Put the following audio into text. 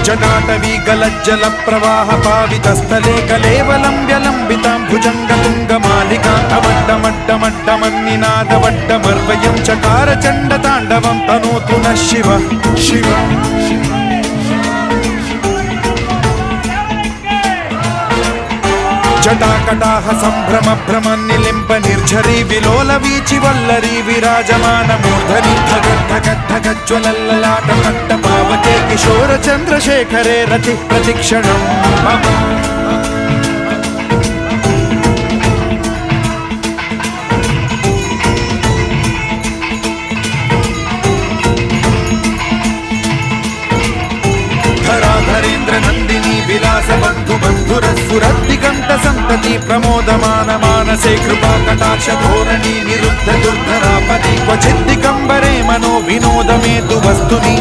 जटाटवी गलज्जल प्रवाह पावितस्थले कलेवलम्ब्यलम्बितां भुजङ्गतुङ्गमालिकामड्डमड्डमड्डमन्निनादवड्डमर्वयं चकार चण्डताण्डवं तनोतु नः शिव शिव जटाकटाह सम्भ्रम भ्रमन्निलिम्ब निर्झरी विलोल वीचि वल्लरी विराजमान मूर्धनि धगद्धगद्धगज्ज्वलल्ललाट पट्टपावके किशोर चन्द्रशेखरे रति प्रतिक्षणं मम धराधरेन्द्र नन्दिनी विलास बन्धु बन्धुरस्फुरद्दिगन्त सन्तति प्रमोदमान मानसे कृपा कटाक्ष धोरणी निरुद्ध दुर्धरापदि क्वचिद्दिगम्बरे मनो विनोदमेतु वस्तुनि